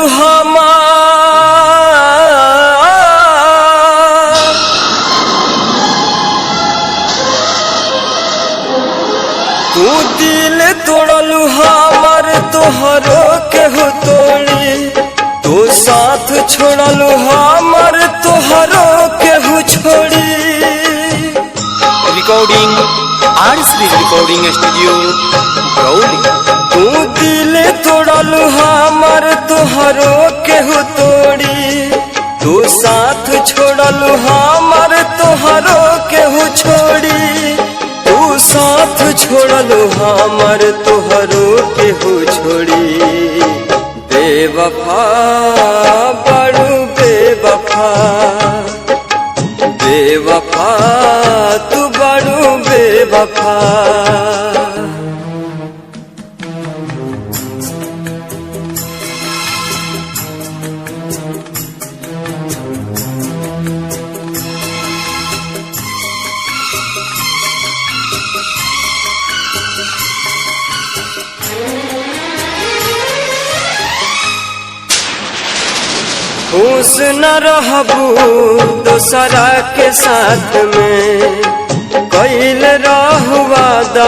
तोड़लू हमार, तू दिल तोड़लू हमार तोहरो केहू तोड़ी, तू साथ छोड़लू हमार तोहरो केहू छोड़ी। Recording RSB recording studio Brauli. तू दिल तोड़लू हमार तोहरो केहू तोड़ी, तू साथ छोड़लू हमार तोहरो केहू छोड़ी, तू साथ छोड़लू हमार तोहरो केहू छोड़ी। बेवफा बड़ू बेवफा, बेवफा तू बड़ू बेवफा। खुश न रहबू दोसरा के साथ में, कैल रहुआ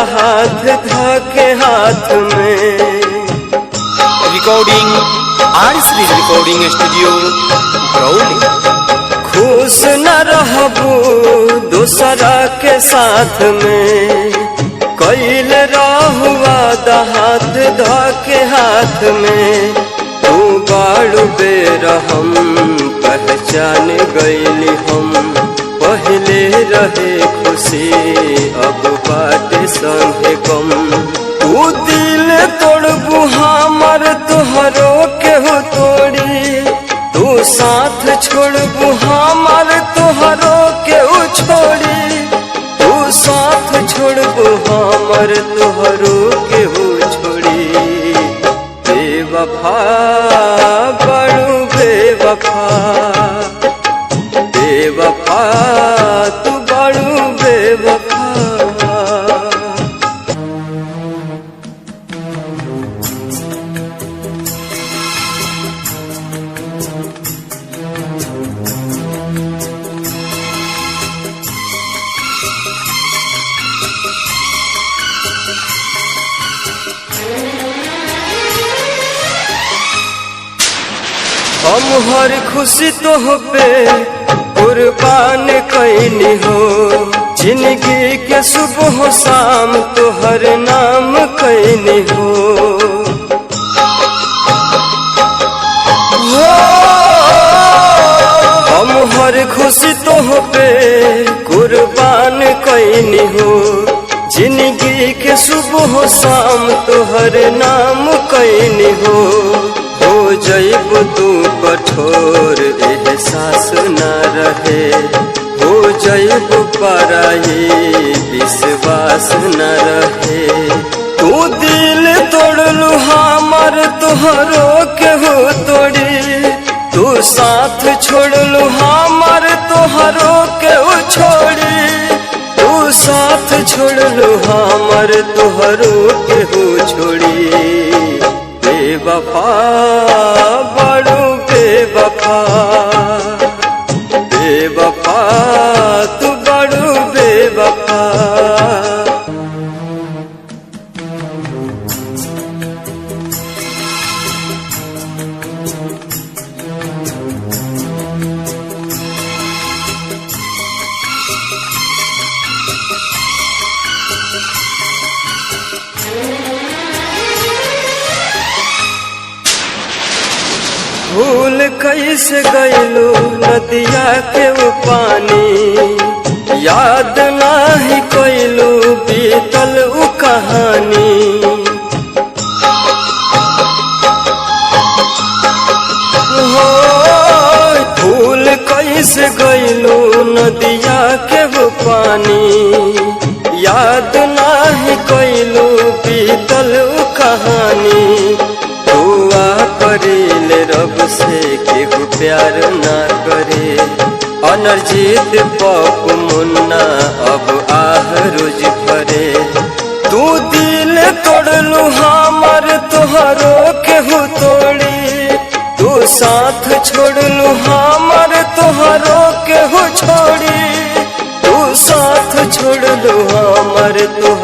हाथ धके हाथ में। Recording RSB recording studio Brauli. खुश न रहबू दोसरा के साथ में, कैल रहुआ हाथ धके हाथ में। तू बाड़ू बेरहम पहचान गईली हम, पहले रहे खुशी अब बाटे संगे गम। तू दिल तोड़बू हमार तोहरो केहू तोड़ी, तू साथ छोड़बू हमार तोहरो केहू छोड़ी, तू साथ छोड़बू हमार तोहरो केहू छोड़ी। बेवफा बड़ू बेवफा, बेवफा तू बड़ू बेवफा। हम हर खुशी तोह पे कुर्बान कैनी हो, जिंदगी के सुबह शाम तोहर नाम कैनी हो। हम हर खुशी तोह पे कुर्बान कैनी हो, जिंदगी के सुबह शाम तोहर नाम कैनी हो। हो जैब तू कठोर एहसास न रहे, हो जैब पराई विश्वास न रहे। तू दिल तोड़लू हमार तोहरो केहू तोड़ी, तू साथ छोड़लू हमार तोहरो केहू छोड़ी, तू साथ छोड़लू हमार तोहरो केहू छोड़ी। बेवफा बड़ू बेवफा, बेवफा तू बड़ू बेवफा। भूल कैसे गईलू नदिया के वो पानी, याद नाही कैलू बीतल उ कहानी। हो भूल कैसे गईलू नदिया के वो पानी, याद नाही कैलू बीतल उ कहानी। दुआ करीले रब से केहू प्यार ना करे, अनर्जित पप मुन्ना अब आह रोज भरे। तू दिल तोड़लू हमार तोहरो केहू तोड़ी, तू साथ छोड़लू हमर तोहरो के हो छोड़ी, तू साथ छोड़लू हमर तोहरो